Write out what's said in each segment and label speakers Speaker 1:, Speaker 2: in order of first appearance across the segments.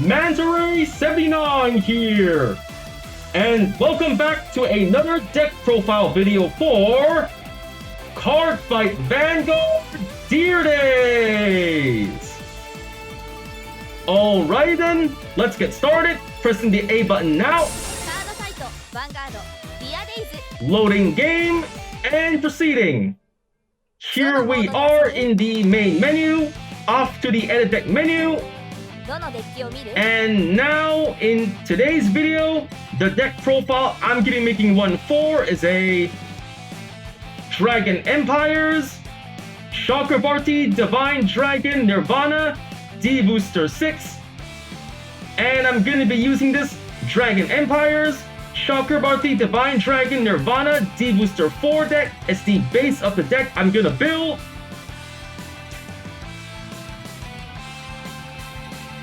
Speaker 1: Mantaray79 here, and welcome back to another deck profile video for Cardfight Vanguard Deer Days. Alrighty then, let's get started. Pressing the A button now.
Speaker 2: Cardfight Vanguard Deer Days.
Speaker 1: Loading game and proceeding. Here we are in the main menu. Off to the edit deck menu. And now in today's video, the deck profile I'm going to be making one for is a Dragon Empires, Chakrabarthi, Divine Dragon, Nirvana, D-BT06. And I'm going to be using this Dragon Empires, Chakrabarthi, Divine Dragon, Nirvana, D-Booster 4 deck as the base of the deck I'm going to build.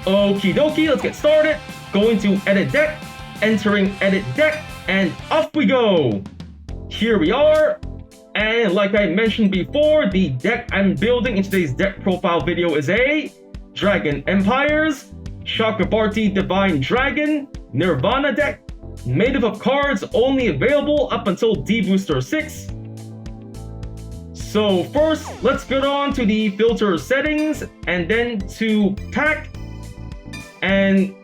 Speaker 1: Okie dokie, let's get started. Going to edit deck, entering edit deck, and off we go. Here we are. And like I mentioned before, the deck I'm building in today's deck profile video is a Dragon Empires, Chakrabarthi Divine Dragon, Nirvana deck, made up of cards only available up until D-Booster 6. So first, let's get on to the filter settings and then to pack and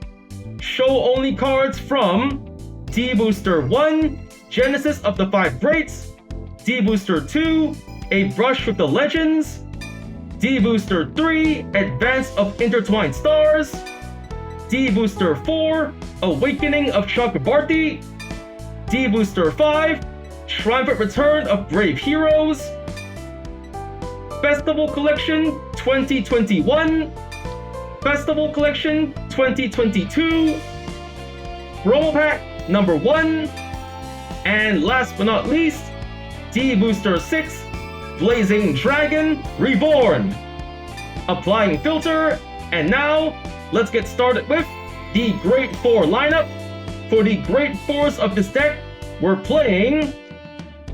Speaker 1: show only cards from D-Booster 1, Genesis of the 5 Greats, D-Booster 2, A Brush with the Legends, D-Booster 3, Advance of Intertwined Stars, D-Booster 4, Awakening of Chakrabarthi, D-Booster 5, Triumphant Return of Brave Heroes, Festival Collection 2021, Festival Collection 2022, Promo Pack number 1, and last but not least, D-Booster 6, Blazing Dragon Reborn. Applying filter, and now let's get started with the Great 4 lineup. For the Great 4s of this deck, we're playing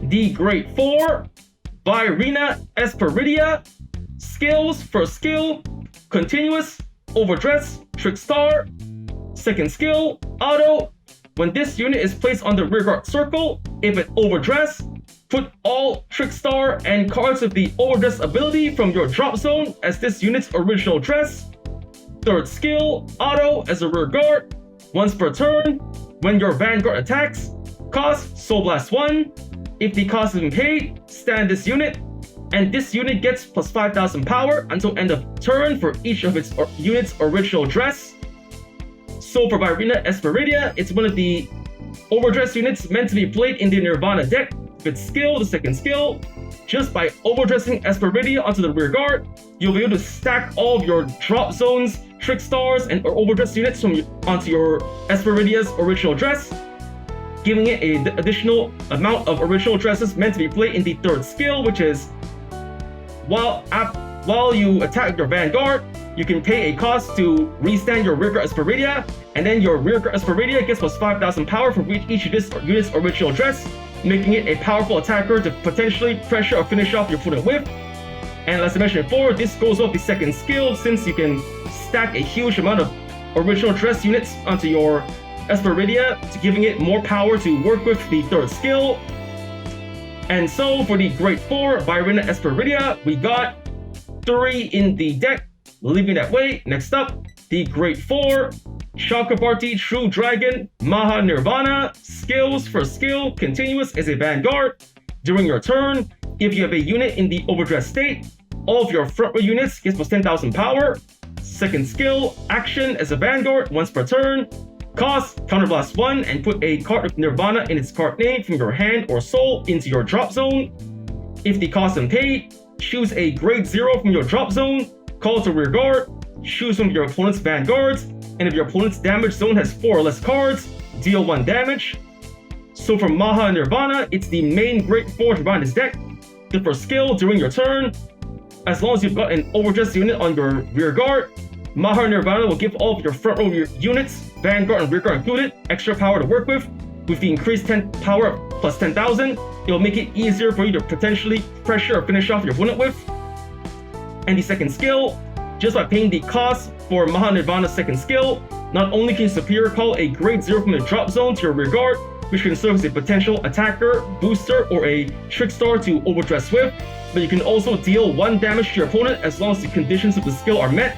Speaker 1: the Great 4, Virina Esperidia, skills for skill, continuous, Overdress, Trickstar. Second skill, auto. When this unit is placed on the rearguard circle, if it overdress, put all Trickstar and cards of the Overdress ability from your drop zone as this unit's original dress. Third skill, auto as a rearguard. Once per turn, when your Vanguard attacks, cost Soul Blast 1. If the cost has been paid, stand this unit. And this unit gets plus 5,000 power until end of turn for each of its unit's original dress. So for Virina Esperidia, it's one of the overdress units meant to be played in the Nirvana deck. Its skill, the second skill, just by overdressing Esperidia onto the rear guard, you'll be able to stack all of your drop zones, trick stars, and overdress units onto your Esperidia's original dress, giving it an additional amount of original dresses meant to be played in the third skill, which is while you attack your Vanguard, you can pay a cost to restand your rearguard Esperidia, and then your rearguard Esperidia gets plus 5,000 power for each of this unit's original dress, making it a powerful attacker to potentially pressure or finish off your opponent with. And as I mentioned before, this goes off the second skill since you can stack a huge amount of original dress units onto your Esperidia, giving it more power to work with the third skill. And so for the Great 4, Virina Esperidia, we got 3 in the deck, leaving that way. Next up, the Great 4, Chakrabarthi True Dragon, Maha Nirvana, skills for skill, continuous as a Vanguard. During your turn, if you have a unit in the overdress state, all of your front row units get plus 10,000 power. Second skill, action as a Vanguard, once per turn. Cost, Counterblast 1 and put a card of Nirvana in its card name from your hand or soul into your drop zone. If the cost is paid, choose a grade 0 from your drop zone, call to rear guard, choose from your opponent's Vanguards, and if your opponent's damage zone has 4 or less cards, deal 1 damage. So for Maha Nirvana, it's the main Great 4 to run this deck. The first skill during your turn, as long as you've got an overdress unit on your rear guard, Maha Nirvana will give all of your front row units, Vanguard and rear guard included, extra power to work with. With the increased 10 power plus 10,000, it'll make it easier for you to potentially pressure or finish off your opponent with. And the second skill, just by paying the cost for Maha Nirvana's second skill, Not only can you superior call a grade 0 from the drop zone to your rear guard, which can serve as a potential attacker, booster, or a trick star to overdress with, but you can also deal 1 damage to your opponent as long as the conditions of the skill are met.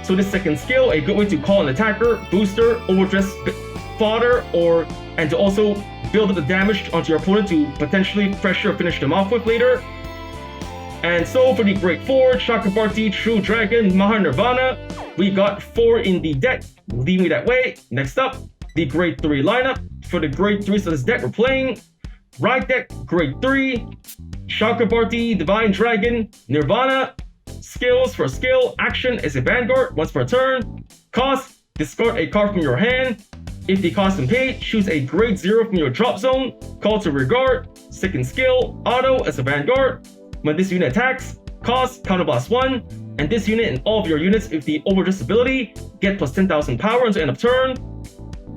Speaker 1: So this second skill, a good way to call an attacker, booster, overdress fodder, and to also build up the damage onto your opponent to potentially pressure or finish them off with later. And so for the grade 4, Chakrabarthi, True Dragon, Maha Nirvana, we got 4 in the deck, leaving it that way. Next up, the grade 3 lineup. For the grade 3s of this deck, we're playing Ride Deck, grade 3, Chakrabarthi, Divine Dragon, Nirvana. Skills for skill, action is a Vanguard once per turn. Cost, discard a card from your hand. If the cost and paid, choose a grade 0 from your drop zone, call to rear guard. Second skill, auto as a Vanguard. When this unit attacks, cost, counterblast 1, and this unit and all of your units with the overdress ability get plus 10,000 power until end of turn.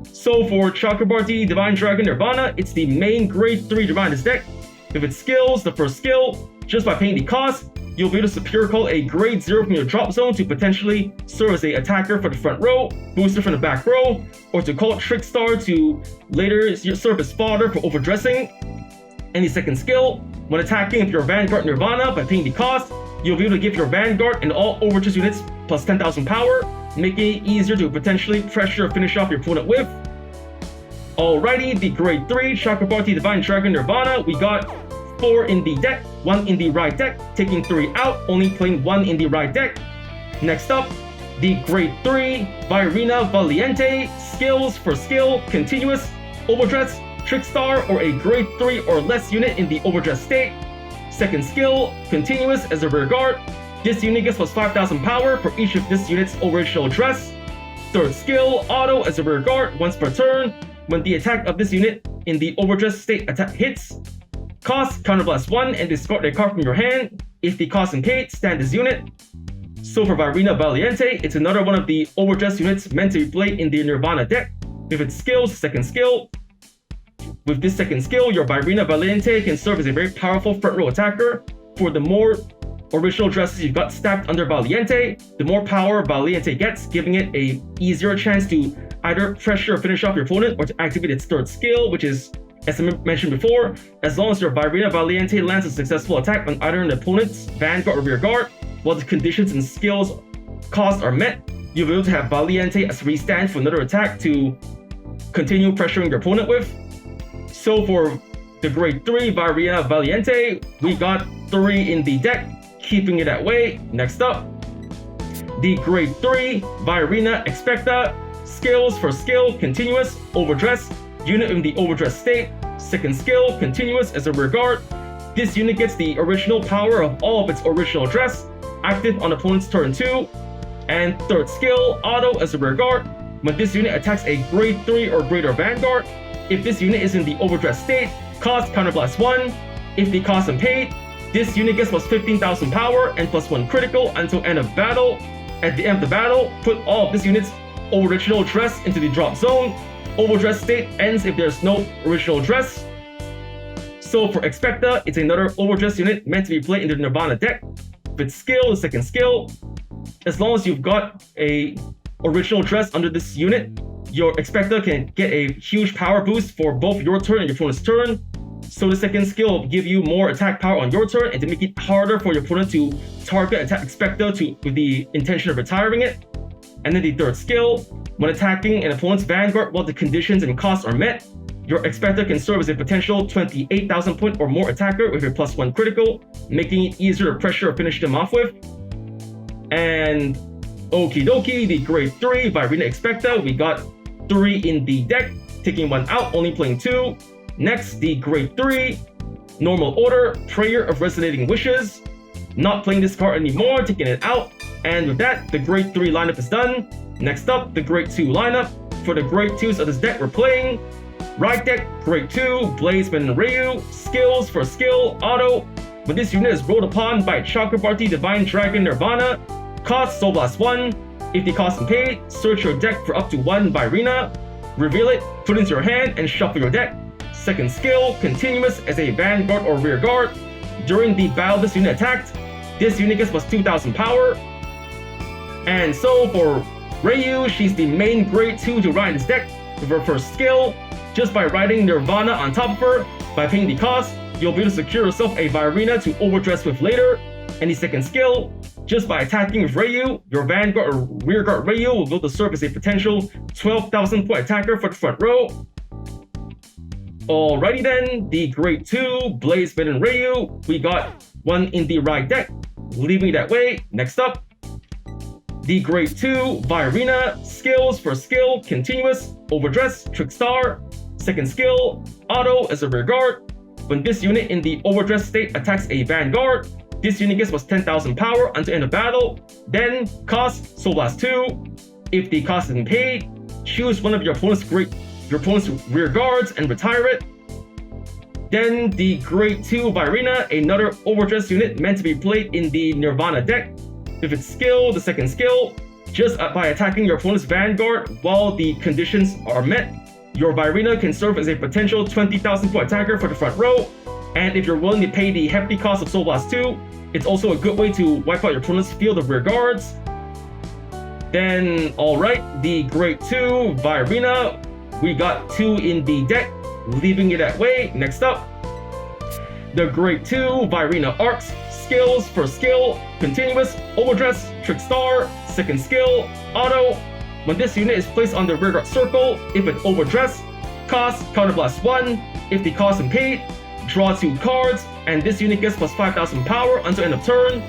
Speaker 1: So for Chakrabarthi, Divine Dragon, Nirvana, it's the main grade 3 Divine this deck. With its skills, the first skill, just by paying the cost, you'll be able to superior call a grade 0 from your drop zone to potentially serve as an attacker for the front row, booster from the back row, or to call Trick Star to later serve as fodder for overdressing. And the second skill, when attacking with your Vanguard Nirvana by paying the cost, you'll be able to give your Vanguard and all overdress units plus 10,000 power, making it easier to potentially pressure or finish off your opponent with. Alrighty, the grade 3 Chakrabarthi, Divine Dragon, Nirvana, we got 4 in the deck, 1 in the right deck, taking 3 out, only playing 1 in the right deck. Next up, the grade 3 Virina Valiente, skills for skill, continuous, overdress, trick star, or a grade 3 or less unit in the overdress state. Second skill, continuous as a rear guard. This unit gets plus 5,000 power for each of this unit's original dress. Third skill, auto as a rear guard once per turn. When the attack of this unit in the overdress state attack hits, cost, counterblast 1 and discard a card from your hand. If the cost and paid, stand this unit. So for Virina Valiente, it's another one of the overdress units meant to be played in the Nirvana deck. With its skills, second skill. With this second skill, your Virina Valiente can serve as a very powerful front row attacker. For the more original dresses you've got stacked under Valiente, the more power Valiente gets, giving it a easier chance to either pressure or finish off your opponent, or to activate its third skill, which is, as I mentioned before, as long as your Virina Valiente lands a successful attack on either an opponent's Vanguard or rear guard, while the conditions and skills cost are met, you'll be able to have Valiente as free stand for another attack to continue pressuring your opponent with. So for the grade 3 Virina Valiente, we got 3 in the deck, keeping it that way. Next up, the grade 3 Virina Expecta, skills for skill, continuous, overdress, unit in the overdress state. Second skill, continuous as a rear guard. This unit gets the original power of all of its original dress, active on opponent's turn 2. And third skill, auto as a rear guard. When this unit attacks a grade 3 or greater Vanguard, if this unit is in the overdress state, cost, counterblast 1. If the cost and paid, this unit gets plus 15,000 power and plus 1 critical until end of battle. At the end of the battle, put all of this unit's original dress into the drop zone. Overdress state ends if there's no original dress. So for Expecta, it's another overdress unit meant to be played in the Nirvana deck. With its skill, the second skill, as long as you've got a original dress under this unit, your Expecta can get a huge power boost for both your turn and your opponent's turn. So the second skill will give you more attack power on your turn and to make it harder for your opponent to target attack Expecta with the intention of retiring it. And then the third skill, when attacking an opponent's Vanguard while the conditions and costs are met, your Expecta can serve as a potential 28,000 point or more attacker with a plus 1 critical, making it easier to pressure or finish them off with. And okie dokie, the grade 3 Virina Expecta, we got 3 in the deck, taking 1 out, only playing 2. Next, the grade 3 normal order, Prayer of Resonating Wishes. Not playing this card anymore, taking it out. And with that, the grade 3 lineup is done. Next up, the grade 2 lineup. For the grade 2s of this deck, we're playing Ride Deck, grade 2, Blazeman and Ryu, skills for skill, auto. When this unit is rolled upon by Chakrabarthi, Divine Dragon, Nirvana, cost Soul Blast 1. If the cost and paid, search your deck for up to 1 Virina, reveal it, put it into your hand, and shuffle your deck. Second skill, continuous as a Vanguard or rear guard. During the battle this unit attacked, this unit gets plus 2,000 power. And so for Ryu, she's the main grade 2 to ride in this deck. With her first skill, just by riding Nirvana on top of her, by paying the cost, you'll be able to secure yourself a Virina to overdress with later. And the second skill, just by attacking with Ryu, your Vanguard or Rearguard Ryu will be able to serve as a potential 12,000 point attacker for the front row. Alrighty then, the grade 2 Blaze Maiden Ryu, we got one in the right deck, leaving it that way. Next up, the grade 2 Virina, skills for skill, continuous, overdress, trick star. Second skill, auto as a rear guard. When this unit in the overdress state attacks a Vanguard, this unit gets plus 10,000 power until end of battle. Then cost Soul Blast 2. If the cost isn't paid, choose one of your opponent's rear guards and retire it. Then the grade 2 Virina, another overdress unit meant to be played in the Nirvana deck. With its skill, the second skill, just by attacking your opponent's Vanguard while the conditions are met, your Virina can serve as a potential 20,000 point attacker for the front row. And if you're willing to pay the hefty cost of Soul Blast 2, it's also a good way to wipe out your opponent's field of rear guards. Then, alright, the grade 2 Virina, we got 2 in the deck, leaving it that way. Next up, the grade 2 Virina Arcs, skills for skill, continuous, overdress, trick star, second skill, auto. When this unit is placed on the rear guard circle, if it's overdress, cost counterblast 1. If the cost is paid, draw 2 cards, and this unit gets plus 5,000 power until end of turn.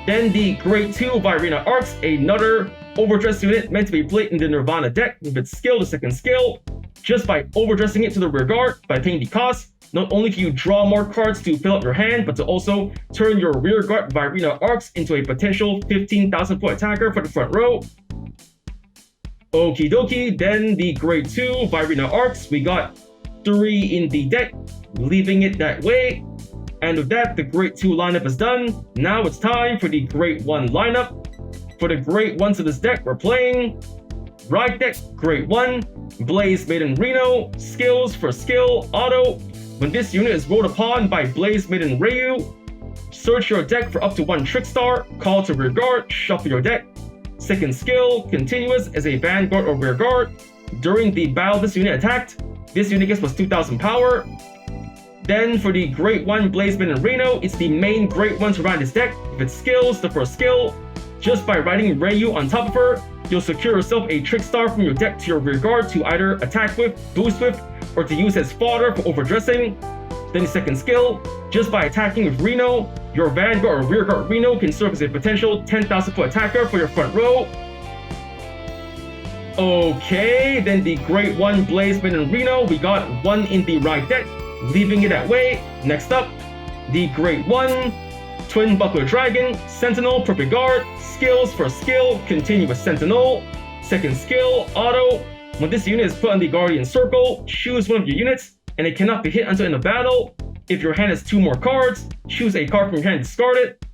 Speaker 1: Then the grade 2 Virina Arcs, another overdress unit meant to be played in the Nirvana deck. With its skill, the second skill, just by overdressing it to the rear guard by paying the cost, not only can you draw more cards to fill up your hand, but to also turn your rear guard Virina Arcs into a potential 15,000 point attacker for the front row. Okie dokie, then the grade 2 Virina Arcs, we got 3 in the deck, leaving it that way. And with that, the grade 2 lineup is done. Now it's time for the grade 1 lineup. For the grade 1s of this deck, we're playing Ride Deck, grade 1, Blaze Maiden Reno, skills for skill, auto. When this unit is rolled upon by Blaze Maiden Ryu, search your deck for up to 1 trick star, call to rear guard, shuffle your deck. Second skill, continuous as a Vanguard or rear guard. During the battle this unit attacked, this unit gets plus 2,000 power. Then for the grade 1 Blaze Maiden Reno, it's the main grade 1 to ride this deck. If it's skills, the first skill, just by riding Ryu on top of her, you'll secure yourself a trick star from your deck to your rear guard to either attack with, boost with, or to use as fodder for overdressing. Then the second skill, just by attacking with Reno, your Vanguard or rear guard Reno can serve as a potential 10,000 point attacker for your front row. Okay, then the grade 1 Blaze Maiden Reno, we got 1 in the right deck, leaving it that way. Next up, the grade 1 Twin Buckler Dragon, Sentinel, Perfect Guard, skills for skill, continuous Sentinel, second skill, auto. When this unit is put on the Guardian Circle, choose one of your units, and it cannot be hit until end of battle. If your hand has 2 more cards, choose a card from your hand and discard it.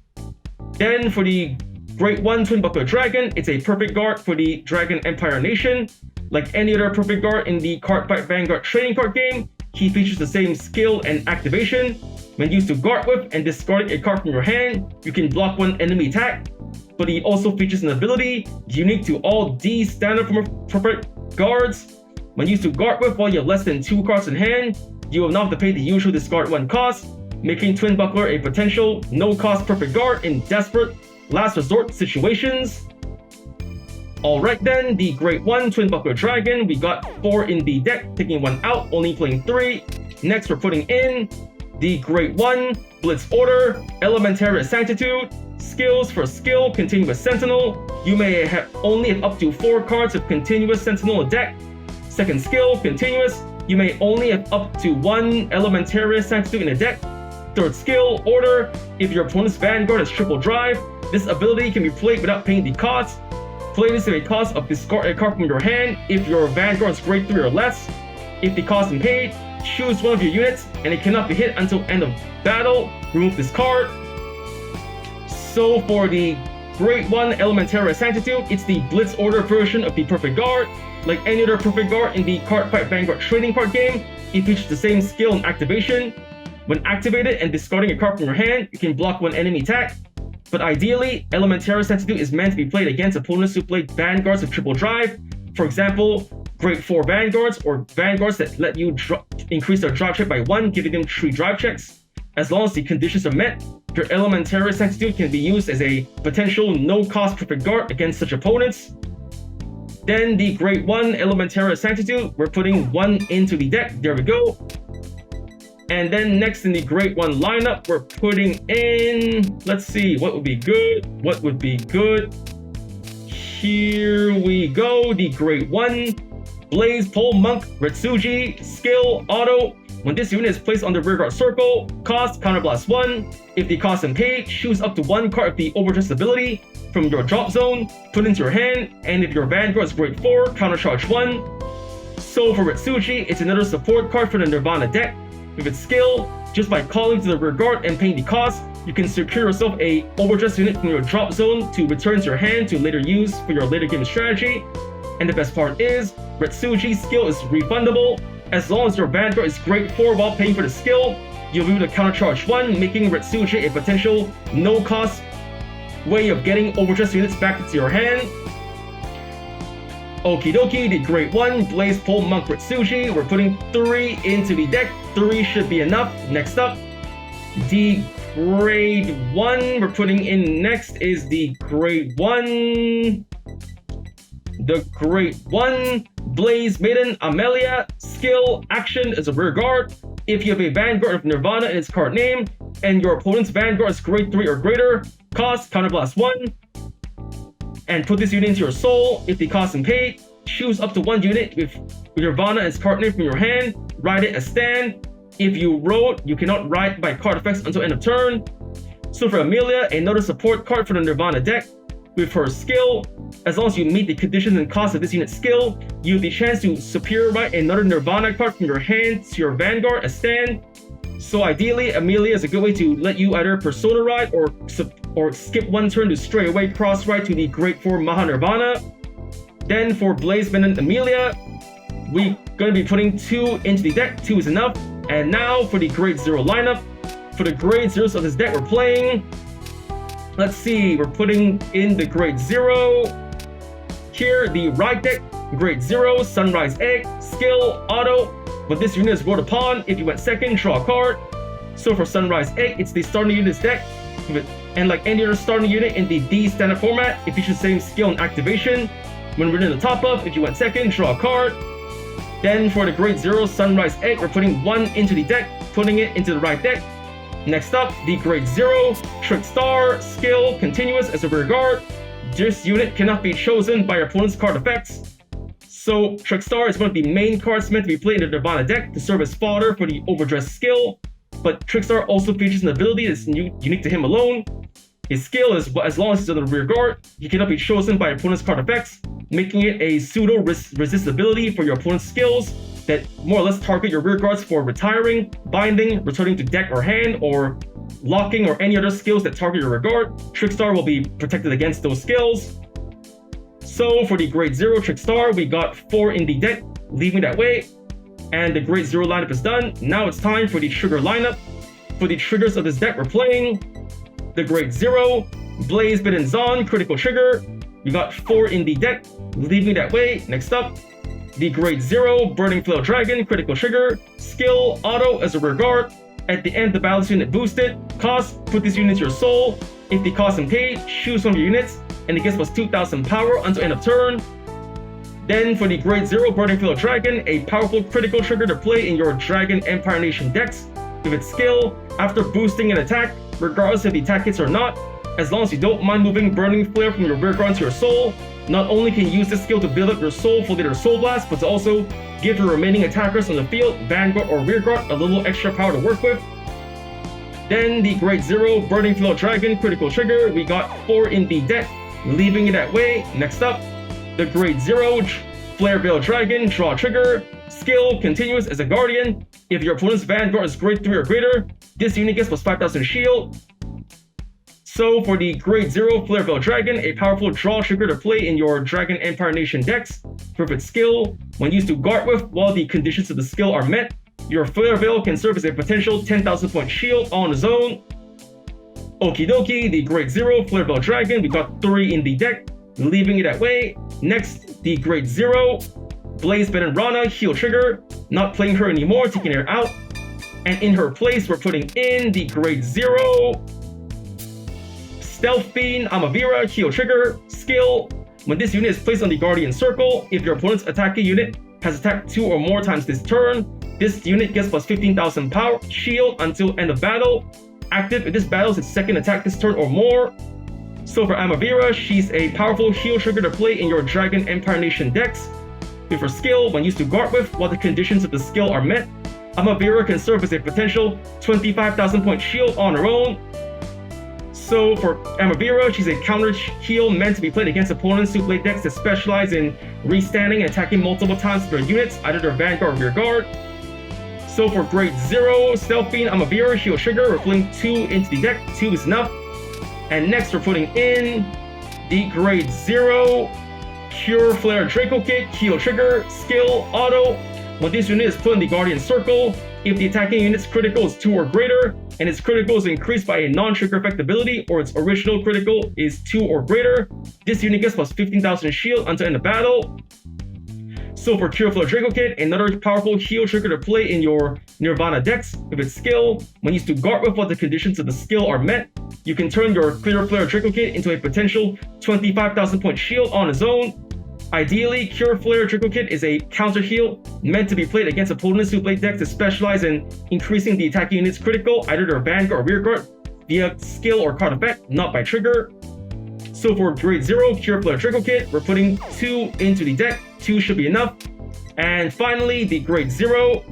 Speaker 1: Then for the grade 1 Twin Buckler Dragon, it's a Perfect Guard for the Dragon Empire Nation. Like any other Perfect Guard in the Cardfight Vanguard trading card game, he features the same skill and activation. When used to guard with and discarding a card from your hand, you can block 1 enemy attack. But he also features an ability unique to all D standard Perfect Guards. When used to guard with while you have less than 2 cards in hand, you will not have to pay the usual discard 1 cost, making Twin Buckler a potential no-cost Perfect Guard in desperate last resort situations. Alright then, the grade 1 Twin Buckler Dragon, we got 4 in the deck, taking 1 out, only playing 3. Next we're putting in the grade 1 Blitz Order, Elementary Sanctitude, skills for skill, continuous Sentinel. You may only have up to 4 cards of continuous Sentinel in deck. Second skill, continuous. You may only have up to 1 Elementary Sanctitude in a deck. Third skill, order. If your opponent's Vanguard has triple drive, this ability can be played without paying the cost. Play this at a cost of discard a card from your hand if your Vanguard is grade 3 or less. If the cost is paid, choose one of your units and it cannot be hit until end of battle. Remove this card. So for the grade 1 Elementary Sanctitude, it's the Blitz Order version of the Perfect Guard. Like any other Perfect Guard in the Cardfight Vanguard trading card game, it features the same skill and activation. When activated and discarding a card from your hand, you can block 1 enemy attack. but ideally, Elementary Sanctitude is meant to be played against opponents who play Vanguards with triple drive. For example, Grade 4 Vanguards or Vanguards that let you increase their drive check by 1, giving them 3 drive checks. As long as the conditions are met, your Elementary Sanctitude can be used as a potential no-cost perfect guard against such opponents. Then the Grade 1 Elementary Sanctitude, we're putting 1 into the deck. There we go. And then next in the Grade 1 lineup, we're putting in, let's see, what would be good? What would be good? Here we go, the Grade 1 Blaze Pole Monk Retsuji Skill Auto. When this unit is placed on the rearguard circle, cost counterblast 1. If the cost and paid, choose up to 1 card of the Overdress ability from your drop zone, put into your hand, and if your Vanguard is Grade 4, countercharge 1. So for Retsuji, it's another support card for the Nirvana deck. With its skill, just by calling to the rearguard and paying the cost, you can secure yourself a Overdress unit from your drop zone to return to your hand to later use for your later game strategy. And the best part is, Retsuji's skill is refundable. As long as your Vanguard is Grade 4 while paying for the skill, you'll be able to countercharge 1, making Retsuji a potential no-cost way of getting Overdress units back into your hand. Okie dokie, the Grade 1 Blaze Pole Monk Retsuji, we're putting 3 into the deck. 3 should be enough. Next up, the Grade 1 we're putting in next is the Grade 1. The Grade 1 Blaze Maiden Amelia. Skill action as a rear guard. If you have a Vanguard of Nirvana in its card name, and your opponent's Vanguard is Grade 3 or greater, cost counterblast 1. And put this unit into your soul. If the cost and paid, choose up to 1 unit with Nirvana as card name from your hand, ride it as stand. If you road, you cannot ride by card effects until end of turn. So for Amelia, another support card for the Nirvana deck. With her skill, as long as you meet the conditions and cost of this unit's skill, you have the chance to superior ride another Nirvana card from your hand to your Vanguard as stand. So ideally, Amelia is a good way to let you either Persona ride or skip 1 turn to stray away cross ride to the Grade 4 Maha Nirvana. Then for Blaze Maiden Amelia, we're going to be putting 2 into the deck. 2 is enough. And now for the Grade 0 lineup. For the Grade 0s of this deck we're playing, let's see, we're putting in the Grade 0. Here, the Ride deck, Grade 0, Sunrise Egg, Skill, Auto. When this unit is rolled upon, if you went second, draw a card. So for Sunrise Egg, it's the starting unit's deck. And like any other starting unit in the D standard format, it features the same skill and activation. When we're in the top up, if you went second, draw a card. Then for the Grade 0 Sunrise Egg, we're putting 1 into the deck, putting it into the right deck. Next up, the Grade 0 Trick Star, Skill, Continuous as a rear guard. This unit cannot be chosen by your opponent's card effects. So Trick Star is one of the main cards meant to be played in the Nirvana deck to serve as fodder for the Overdress skill. But Trick Star also features an ability that's unique to him alone. His skill is, as long as he's on the rear guard, he cannot be chosen by opponent's card effects, making it a pseudo-resist ability for your opponent's skills that more or less target your rear guards for retiring, binding, returning to deck or hand, or locking, or any other skills that target your rear guard. Trickstar will be protected against those skills. So for the Grade 0 Trickstar, we got 4 in the deck, leaving that way. And the Grade 0 lineup is done. Now it's time for the trigger lineup. For the triggers of this deck, we're playing the Grade 0, Blaze Maiden Zon, critical trigger. We got 4 in the deck, leaving that way. Next up, the Grade 0, Burning Flail Dragon, critical trigger, skill, auto as a rear guard. At the end, the balance unit boosted. Cost, put this unit into your soul. If the cost and paid, choose one of your units, and it gets plus 2,000 power until end of turn. Then for the Grade 0 Burning Flail Dragon, a powerful critical trigger to play in your Dragon Empire Nation decks. With its skill, after boosting an attack, regardless if the attack hits or not, as long as you don't mind moving Burning Flare from your rear guard to your soul, not only can you use this skill to build up your soul for later Soul Blast, but to also give your remaining attackers on the field, Vanguard or rear guard, a little extra power to work with. Then the Grade 0 Burning Flail Dragon critical trigger, we got 4 in the deck, leaving it that way. Next up, the Grade 0 Flare Veil Dragon, draw trigger, skill, continuous as a guardian. If your opponent's Vanguard is Grade 3 or greater, this unit gets plus 5,000 shield. So for the Grade 0 Flare Veil Dragon, a powerful draw trigger to play in your Dragon Empire Nation decks. For its skill, when used to guard with while the conditions of the skill are met, your Flare Veil can serve as a potential 10,000 point shield on its own. Okie dokie, the Grade 0 Flare Bell Dragon. We got 3 in the deck, leaving it that way. Next, the Grade 0 Blaze Nirvana Heal Trigger. Not playing her anymore, taking her out. And in her place, we're putting in the Grade 0 Stealth Fiend Amavira Heal Trigger. Skill: when this unit is placed on the Guardian Circle, if your opponent's attacking unit has attacked 2 or more times this turn, this unit gets plus 15,000 power shield until end of battle. Active if this battles its second attack this turn or more. So for Amavira, she's a powerful heal trigger to play in your Dragon Empire Nation decks. With her skill, when used to guard with, while the conditions of the skill are met, Amavira can serve as a potential 25,000 point shield on her own. So for Amavira, she's a counter heal meant to be played against opponents who play decks that specialize in restanding and attacking multiple times with their units, either their Vanguard or rear guard. So for Grade 0 Stealth Fiend Amavira Heal Trigger, we're putting 2 into the deck. 2 is enough. And next we're putting in the Grade 0 Pure Flare Draco Kit Heal Trigger. Skill: auto. When this unit is put in the Guardian Circle, if the attacking unit's critical is 2 or greater, and its critical is increased by a non-trigger effect ability, or its original critical is 2 or greater, this unit gets plus 15,000 shield until end of battle. So for Pure Flare Draco Kit, another powerful heal trigger to play in your Nirvana decks. With its skill, when used to guard with while the conditions of the skill are met, you can turn your Clear Flare Draco Kit into a potential 25,000 point shield on its own. Ideally, Cure Flare Draco Kit is a counter heal meant to be played against opponents who play decks that specialize in increasing the attacking unit's critical, either their Vanguard or rear guard, via skill or card effect, not by trigger. So for Grade 0 Cure Flare Draco Kit, we're putting 2 into the deck. 2 should be enough. And finally, the Grade 0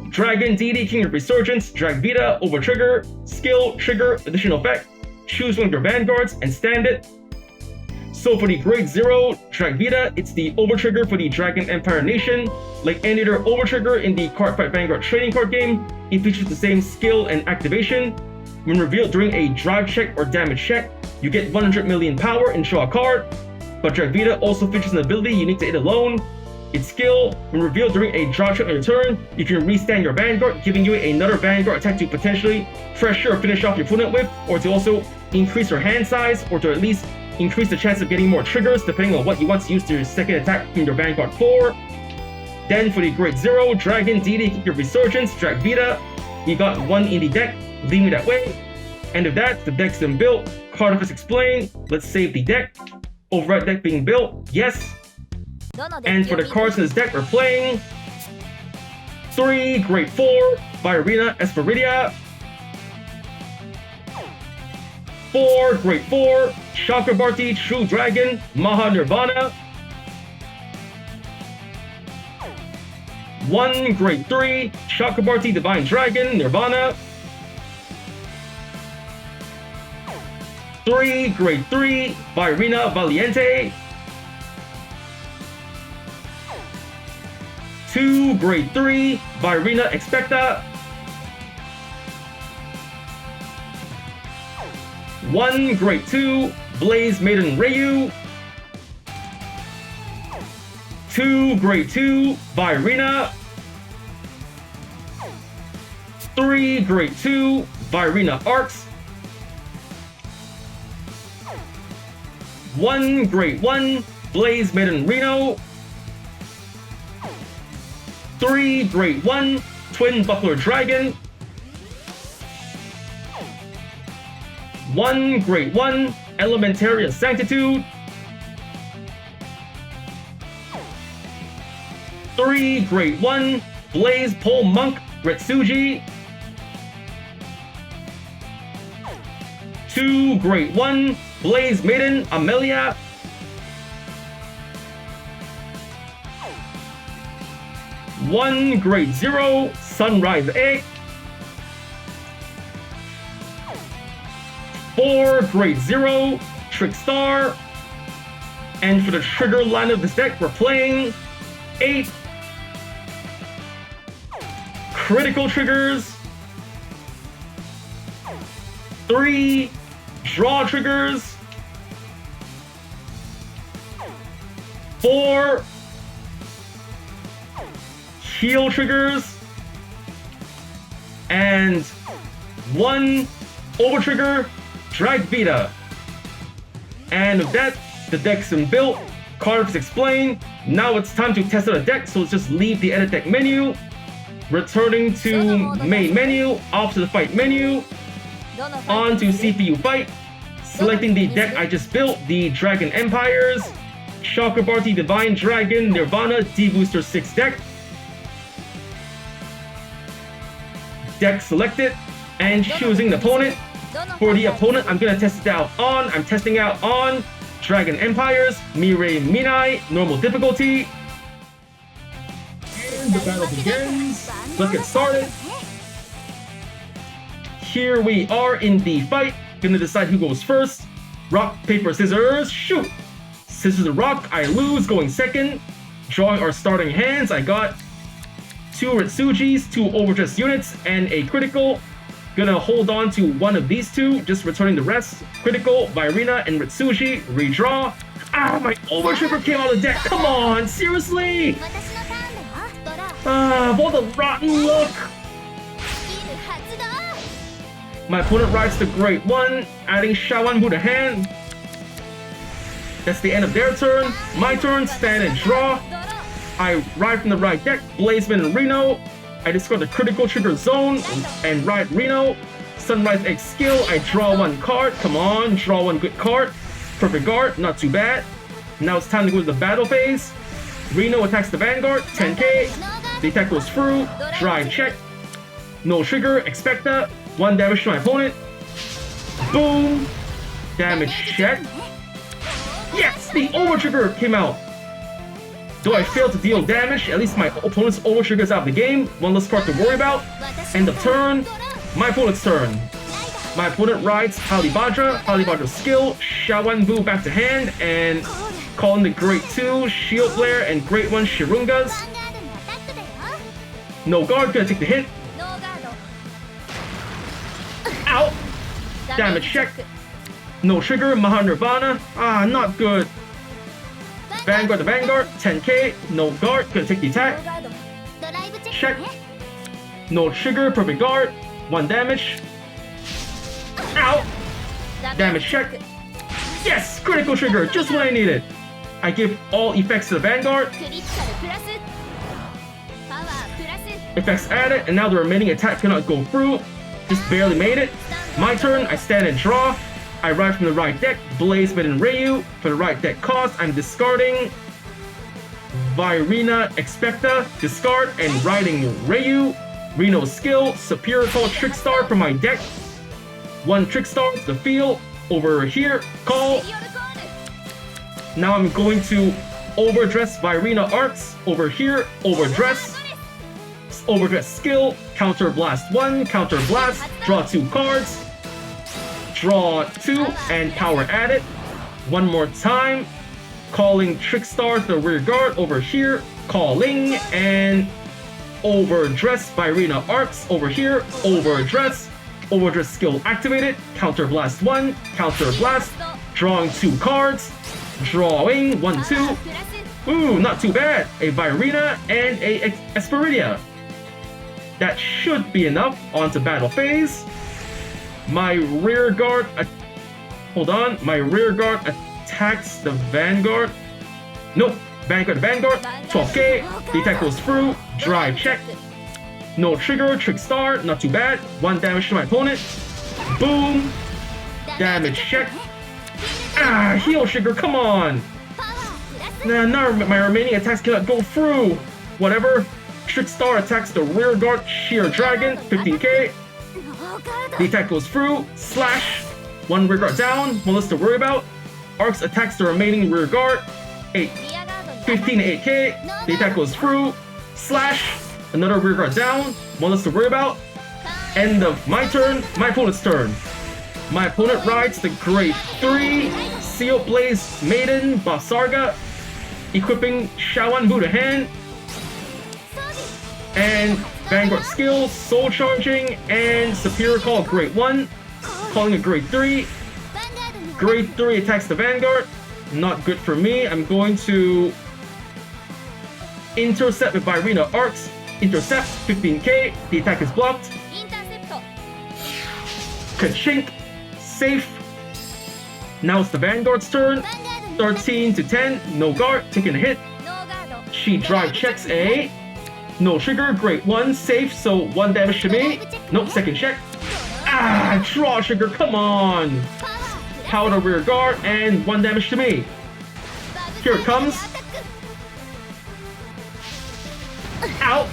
Speaker 1: Dragon Deity King of Resurgence Drag Vita Over Trigger. Skill: trigger, additional effect. Choose one of your Vanguards and stand it. So for the Grade 0 Drag Vita, it's the over trigger for the Dragon Empire Nation. Like any other over trigger in the Cardfight Vanguard trading card game, it features the same skill and activation. When revealed during a drive check or damage check, you get 100 million power and draw a card. But Drag Vita also features an ability unique to it alone. Its skill: when revealed during a drive check on your turn, you can restand your Vanguard, giving you another Vanguard attack to potentially pressure or finish off your opponent with, or to also increase your hand size, or to at least increase the chance of getting more triggers depending on what you want to use your second attack from your Vanguard for. Then for the Grade 0 Dragon Deity King of Resurgence Drag Vita, we got 1 in the deck, leaving it that way. And with that, the deck's been built. Cardfight explained. Let's save the deck. Override deck being built, yes. And for the cards in this deck, we're playing 3 Grade 4 by Arena Esperidia, 4 Grade 4 Chakrabarthi True Dragon Maha Nirvana, 1 Grade 3 Chakrabarthi Divine Dragon Nirvana, 3 Grade 3 by Arena Valiente, 2 Grade 3 by Arena Expecta, 1 Grade 2 Blaze Maiden Ryu, 2 Grade 2 by Arena, 3 Grade 2 by Arena Arcs, 1 Grade 1 Blaze Maiden Reno, 3 Grade 1 Twin Buckler Dragon, 1 Grade 1 Elementaria Sanctitude, 3 Grade 1 Blaze Pole Monk Retsuji, 2 Grade 1 Blaze Maiden Amelia, 1 Grade 0 Sunrise Egg, 4 Grade 0 Trickstar, and for the trigger line of this deck, we're playing 8 critical triggers, 3 draw triggers, 4 heal triggers, and 1 over trigger Drag Vita. And with that, the deck's been built, cards is explained. Now it's time to test out a deck, so let's just leave the edit deck menu, returning to main menu, off to the fight menu, on to CPU fight, selecting the deck I just built, the Dragon Empires, Chakrabarthi Divine Dragon Nirvana D-BT06 deck. Deck selected, and choosing the opponent. For the opponent, I'm gonna test it out on. I'm testing out on Dragon Empires, Mirai Minai, normal difficulty. And the battle begins. Let's get started. Here we are in the fight. Gonna decide who goes first. Rock, paper, scissors, shoot! Scissors and rock, I lose, going second. Drawing our starting hands, I got 2 Ritsujis, 2 Overdress units, and a critical. Gonna hold on to one of these 2, just returning the rest. Critical, Virina, and Ritsuji. Redraw. Ah, my Overtrigger came out of the deck. Come on, seriously? Ah, what a rotten look. My opponent rides the Great One, adding Shawanbu to hand. That's the end of their turn. My turn, stand and draw. I ride from the right deck, Blazeman and Reno. I discard the critical trigger zone and ride Reno. Sunrise Egg skill, I draw 1 card. Come on, draw 1 good card. Perfect guard, not too bad. Now it's time to go to the battle phase. Reno attacks the Vanguard, 10k. The attack goes through, drive check. No trigger, expect that. 1 damage to my opponent. Boom! Damage check. Yes! The Overtrigger came out! Though I failed to deal damage, at least my opponent's Overtrigger is out of the game. 1 less card to worry about. End of turn. My opponent's turn. My opponent rides Halibadra skill, Shawanbu back to hand, and calling the Great 2, Shield Flare, and Great 1 Shirungas. No guard, gonna take the hit. Ow! Damage check. No trigger, Nirvana. Ah, not good. Vanguard the Vanguard, 10k. No guard, gonna take the attack. Check. No trigger, perfect guard. 1 damage. Ow! Damage check. Yes! Critical trigger, just what I needed. I give all effects to the Vanguard. Effects added, and now the remaining attack cannot go through. Just barely made it. My turn, I stand and draw. I ride from the right deck, Blazeman and Ryu. For the right deck cost, I'm discarding Virina Expecta, discard, and riding Ryu. Reno skill, Superior Call Trickstar from my deck. 1 Trickstar to the field, over here, call. Now I'm going to Overdress Virina Arts, over here, Overdress. Overdress skill, Counter Blast 1, Counter Blast, draw 2 cards. Draw 2 and power added. 1 more time. Calling Trickstar to the rear guard over here. Calling and Overdress Virina Arts over here. Overdress. Overdress skill activated. Counter Blast 1. Counter Blast. Drawing 2 cards. Drawing 1, 2. Ooh, not too bad. A Virina and a Esperidia. That should be enough. On to battle phase. My rear guard, my rear guard attacks the Vanguard. Nope, Vanguard, 12k, the attack goes through, drive check. No trigger, Trickstar, not too bad. 1 damage to my opponent. Boom, damage check. Ah, heal trigger, come on. Nah, my remaining attacks cannot go through. Whatever, Trickstar attacks the rear guard, Sheer Dragon, 15k. The attack goes through, slash, 1 rear guard down, 1 less to worry about. Arcs attacks the remaining rear guard, 15 to 8k. The attack goes through, slash, another rear guard down, 1 less to worry about. End of my turn, my opponent's turn. My opponent rides the Great 3, Seal Blaze Maiden Basarga, equipping Shawanbu to hand, and Vanguard skill, Soul Charging, and Superior Call Great 1, calling a Great 3. Great 3 attacks the Vanguard, not good for me. I'm going to intercept with Virina Arcs, intercept, 15k, the attack is blocked. Kachink, safe, Now it's the Vanguard's turn. 13 to 10, no guard, taking a hit.
Speaker 2: ノーガード
Speaker 1: She drive checks a. No trigger, great one, safe, so 1 damage to me. Nope, second check. Ah, draw trigger, come on.
Speaker 2: パワー
Speaker 1: Power to rear guard, and 1 damage to me. Here it comes. Out.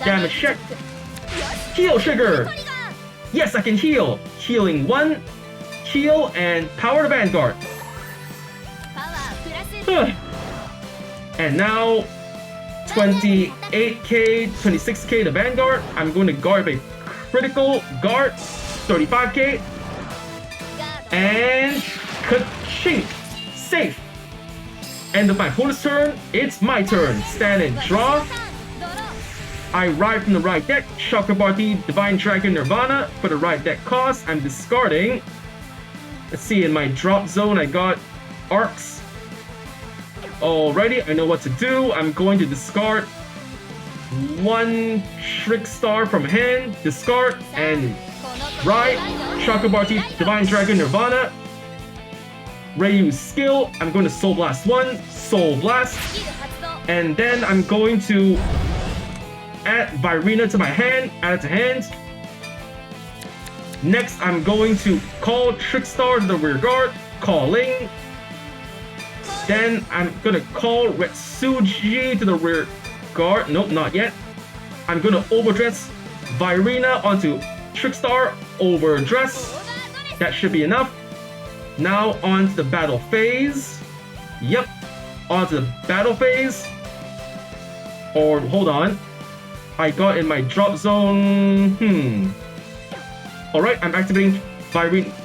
Speaker 1: Damage check. Heal trigger. Yes, I can heal. Healing 1. Heal and power to Vanguard.
Speaker 2: パワープラス
Speaker 1: And now 28k, 26k to Vanguard. I'm going to guard a critical guard, 35k.
Speaker 2: ガード
Speaker 1: And ka-chink. Safe. End of my opponent's turn. It's my turn. Stand and draw.
Speaker 2: ドロー
Speaker 1: I ride from the right deck. Chakrabarthi, Divine Dragon, Nirvana. For the right deck cost, I'm discarding. Let's see, in my drop zone, I got arcs. Alrighty, I know what to do. I'm going to discard 1 Trick Star from hand, discard, and ride Chakrabarthi, Divine Dragon, Nirvana. Ryu skill, I'm going to Soul Blast 1, Soul Blast,
Speaker 2: スキル発動
Speaker 1: and then I'm going to add Virina to my hand, add it to hand. Next, I'm going to call Trickstar to the rear guard, calling. Then I'm gonna call Retsuji to the rear guard. Nope, not yet. I'm gonna overdress Virina onto Trickstar, overdress.
Speaker 2: オーバードレス
Speaker 1: That should be enough. Now on to the battle phase. Yep, on to the battle phase. Or hold on. I got in my drop zone. Alright, I'm activating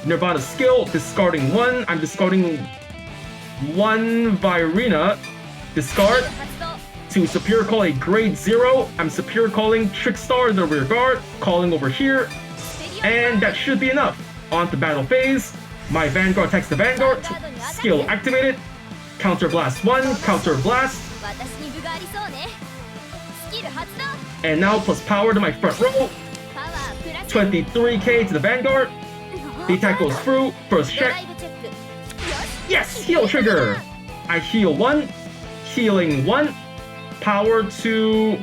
Speaker 1: Nirvana skill, discarding 1. I'm discarding 1 Virina. Discard
Speaker 2: 発動
Speaker 1: to superior call a grade 0. I'm superior calling Trickstar in the rear guard, calling over here.
Speaker 2: ステリオ
Speaker 1: And that should be enough. On to battle phase. My Vanguard attacks the Vanguard. Skill activated. Counter blast 1, counter blast.
Speaker 2: 私に分がありそうねスキル発動
Speaker 1: And now plus power to my front row.
Speaker 2: パワープラス
Speaker 1: 23k to the Vanguard. The attack goes through. First
Speaker 2: ドラ
Speaker 1: check.
Speaker 2: イブチェック
Speaker 1: Yes, heal trigger. I heal 1. Healing 1. Power to,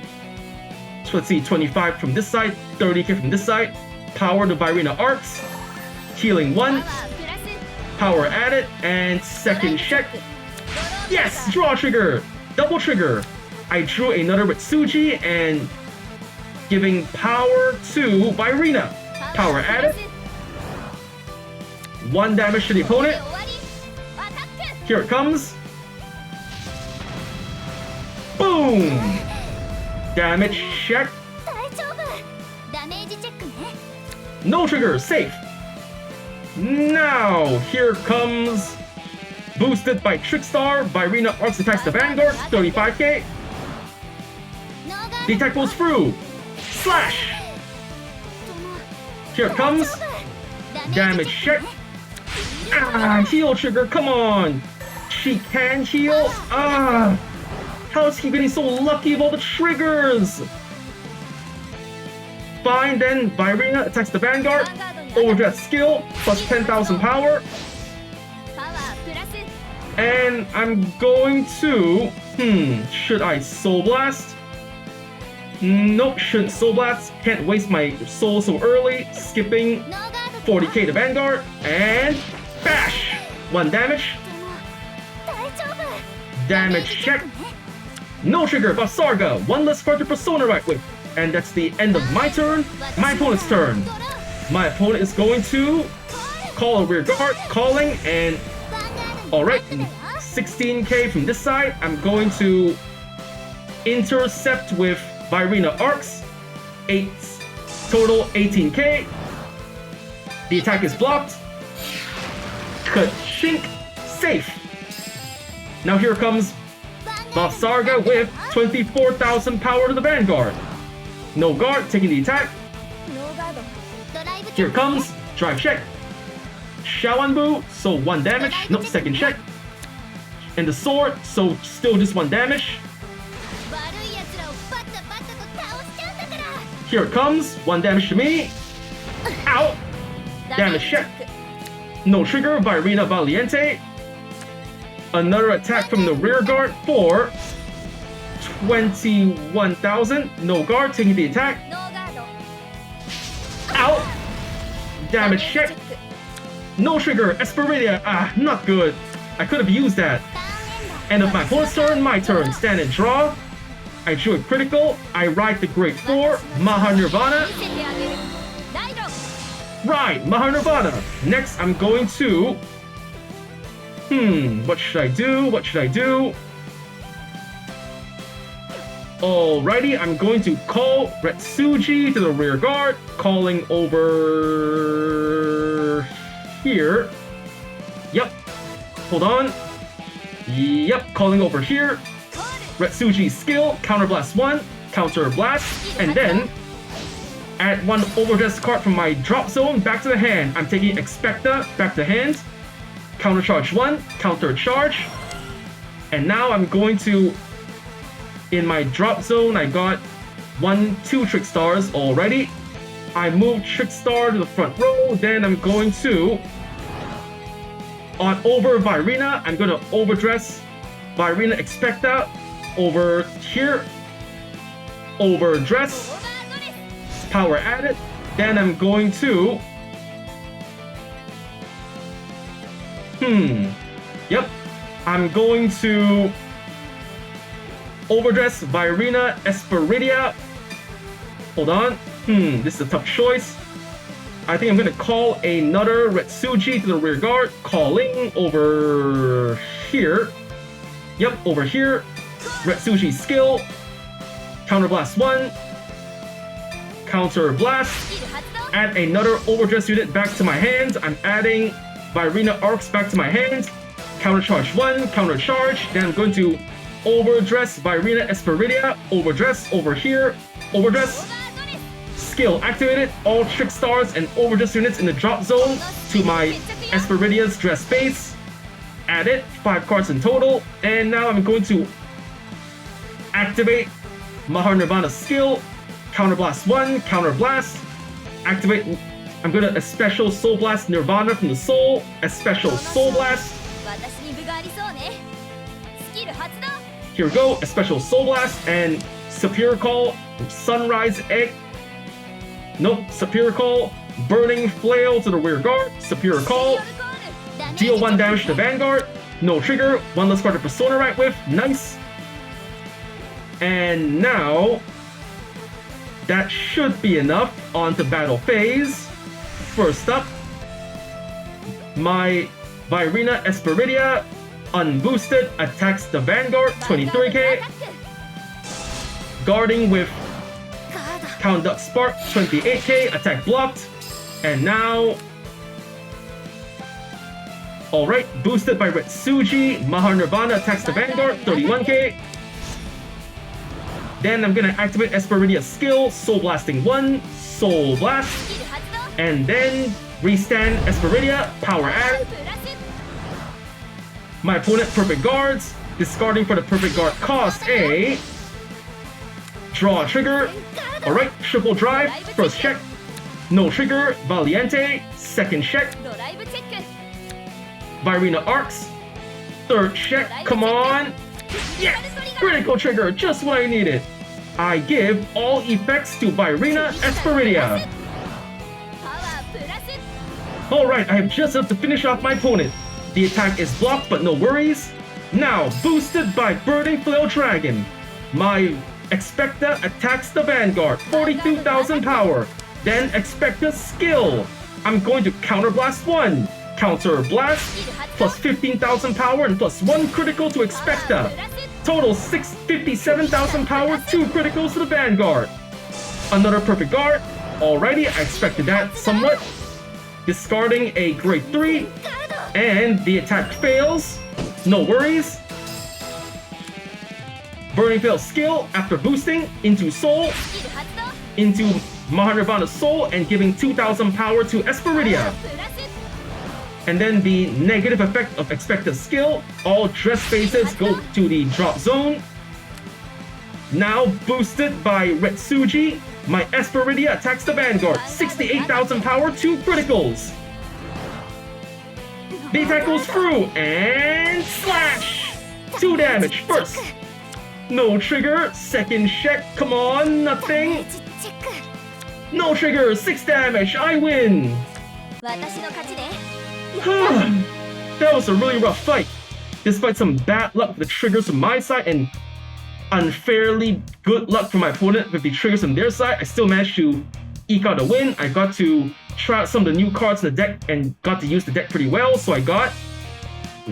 Speaker 1: so let's see, 25 from this side, 30k from this side. Power to Virina arcs. Healing
Speaker 2: パワ
Speaker 1: 1.
Speaker 2: ープラス
Speaker 1: Power added. And second check. Yes, draw trigger. Double trigger. I drew another Retsuji and giving power to Virina. Power added. 1 damage to the
Speaker 2: で終
Speaker 1: opponent.
Speaker 2: わりアタック
Speaker 1: Here it comes. Boom. Damage check.
Speaker 2: 大丈夫ダメージチェックね
Speaker 1: No trigger. Safe. Now, here comes boosted by Trickstar. Virina arcs attacks the Vanguard. 35k.
Speaker 2: ノーガー
Speaker 1: The attack goes through. Slash. Here it comes. Damage check. Ah, heal trigger, come on! She can heal? Ah! How is he getting so lucky with all the triggers? Fine then, Virina attacks the Vanguard. Overdress skill, plus 10,000 power.
Speaker 2: パワープラス
Speaker 1: And I'm going to... should I Soul Blast? Nope, shouldn't Soul Blast. Can't waste my soul so early. Skipping
Speaker 2: ノーガード
Speaker 1: 40k to Vanguard. And... bash! 1 damage.
Speaker 2: 大丈夫
Speaker 1: Damage check. No trigger, Basarga. 1 less card to Persona right with. And that's the end of my turn. My opponent's turn.
Speaker 2: ドロー
Speaker 1: My opponent is going to call a rear guard, calling, and
Speaker 2: ヴァンガードに
Speaker 1: alright,
Speaker 2: 待ってたよ
Speaker 1: 16k from this side. I'm going to intercept with Virina arcs. 8 total 18k. The attack is blocked. Ka-chink. Safe. Now here comes Basarga with 24,000 power to the Vanguard. No guard, taking the attack.
Speaker 2: ノーガードドライブチ
Speaker 1: Here
Speaker 2: ェ
Speaker 1: it
Speaker 2: ック
Speaker 1: comes. Drive check. Shawanbu, so 1 damage. Nope, second check. And the sword, so still just 1 damage.
Speaker 2: 悪い奴らをバッタバッタと倒しちゃうんだから
Speaker 1: Here it comes. 1 damage to me. Out.
Speaker 2: ダ
Speaker 1: Damage
Speaker 2: メージチェ
Speaker 1: check.
Speaker 2: ック
Speaker 1: No trigger, Virina Valiente. Another attack from the rear guard for 21,000. No guard, taking the attack.
Speaker 2: ノーガード
Speaker 1: Out. Damage check. No trigger, Esperidia. Ah, not good. I could have used that.
Speaker 2: ターンエンド
Speaker 1: End of my opponent's turn, my turn. Stand and draw. I drew a critical. I ride the Great Four, Maha Nirvana.
Speaker 2: 見せてあげるライド
Speaker 1: Right, Maha Nirvana. Next, I'm going to... what should I do? What should I do? Alrighty, I'm going to call Retsuji to the rear guard, calling over here. Yep. Hold on. Yep, calling over here.
Speaker 2: コール
Speaker 1: Retsuji's skill, counter blast 1, counter blast, and then add 1 overdress card from my drop zone back to the hand. I'm taking Expecta back to hand, counter charge 1, counter charge, and now I'm going to, in my drop zone, I got 2 Trick Stars already. I move Trick Star to the front row, then I'm going to, on over Virina, I'm going to overdress Virina Expecta over here, overdress,
Speaker 2: オーバードレス
Speaker 1: power added. Then I'm going to, yep, I'm going to overdress Virina Esperidia. Hold on, this is a tough choice. I think I'm gonna call another Retsuji to the rear guard, calling over here. Yep, over here. Retsuji skill, counter blast 1, counter blast,
Speaker 2: スキル発動
Speaker 1: add another overdress unit back to my hand. I'm adding Virina Arcs back to my hand, counter charge 1, counter charge, then I'm going to overdress Virina Esperidia, overdress over here,
Speaker 2: オ
Speaker 1: overdress,
Speaker 2: ーバードレス
Speaker 1: skill activated, all trick stars and overdress units in the drop zone to my Esperidia's dress base. Added 5 cards in total, and now I'm going to activate Maha Nirvana's skill, counter blast 1, counter blast, activate. I'm gonna a special soul blast Nirvana from the soul, a special soul blast.
Speaker 2: 私に分がありそうねスキル発動
Speaker 1: Here we go, a special soul blast and superior call, sunrise egg. Nope, superior call, burning flail to the rear guard, superior
Speaker 2: ヨ
Speaker 1: call,
Speaker 2: ルコールダメージ
Speaker 1: deal 1 damage to Vanguard, no trigger, 1 less card to Persona right with, nice. And now, that should be enough. On to battle phase. First up, my Virina Esperidia, unboosted, attacks the Vanguard, 23k, guarding with
Speaker 2: ガード
Speaker 1: Count Duck Spark, 28k, attack blocked, and now... Alright, boosted by Retsuji, Maha Nirvana attacks the Vanguard, 31k. Then I'm gonna activate Esperidia's skill, Soul Blasting 1, Soul Blast,
Speaker 2: スキル発動
Speaker 1: and then restand Esperidia, Power Add.
Speaker 2: プラス
Speaker 1: My opponent Perfect Guards, discarding for the Perfect Guard cost a... Draw a trigger. Alright, triple drive, first check. No trigger, Valiente, second check.
Speaker 2: ドライブチェック
Speaker 1: Virina Arcs, third check, come on. Yes, critical trigger, just what I needed. I give all effects to Virina Esperidia.
Speaker 2: パワープラス
Speaker 1: Alright, I have just enough to finish off my opponent. The attack is blocked, but no worries. Now, boosted by Burning Flail Dragon. My Expecta attacks the Vanguard, 42,000 power. Then Expecta skill. I'm going to counter blast 1. Counter blast, plus 15,000 power and plus 1 critical to
Speaker 2: パワ
Speaker 1: Expecta.
Speaker 2: ープラス
Speaker 1: Total 657,000 power, 2 criticals to the Vanguard. Another perfect guard. Alrighty, I expected that somewhat. Discarding a grade 3,
Speaker 2: ガード
Speaker 1: and the attack fails. No worries. Burning Veil skill after boosting into Soul,
Speaker 2: スキル発動
Speaker 1: into Maha Nirvana's Soul, and giving 2,000 power to
Speaker 2: パワ
Speaker 1: Esperidia.
Speaker 2: ープラス
Speaker 1: And then the negative effect of expected skill, all dress spaces go to the drop zone. Now boosted by Retsuji, my Esperidia attacks the Vanguard, 68,000 power, 2 criticals. The attack goes through and slash! 2 damage first. No trigger, second check, come on, nothing.
Speaker 2: チェック
Speaker 1: No trigger, 6 damage, I win!
Speaker 2: 私の勝ちね
Speaker 1: That was a really rough fight. Despite some bad luck with the triggers from my side and unfairly good luck from my opponent with the triggers from their side, I still managed to eke out a win. I got to try out some of the new cards in the deck and got to use the deck pretty well. So I got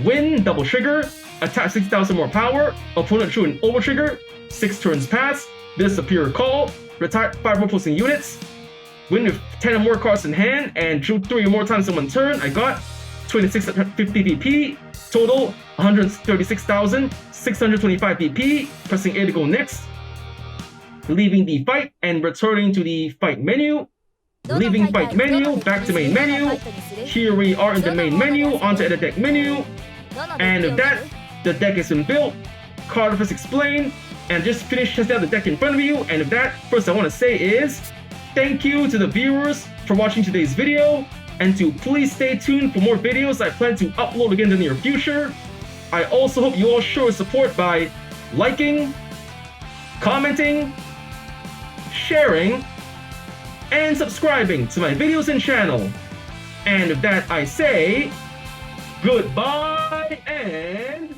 Speaker 1: win, double trigger, attack 6,000 more power, opponent drew an over trigger, 6 turns pass, this superior call, retire 5 more opposing units, win with 10 or more cards in hand, and drew 3 or more times in one turn. I got 2650 VP, total 136,625 VP, pressing A to go next, leaving the fight and returning to the fight menu, leaving fight menu, back to main menu. Here we are in the main menu, onto the deck menu, and with that, the deck has been built, Cardfight is explained, and just finished testing out the deck in front of you. And with that, first I want to say is thank you to the viewers for watching today's video, and to please stay tuned for more videos I plan to upload again in the near future. I also hope you all show your support by liking, commenting, sharing, and subscribing to my videos and channel. And with that I say goodbye and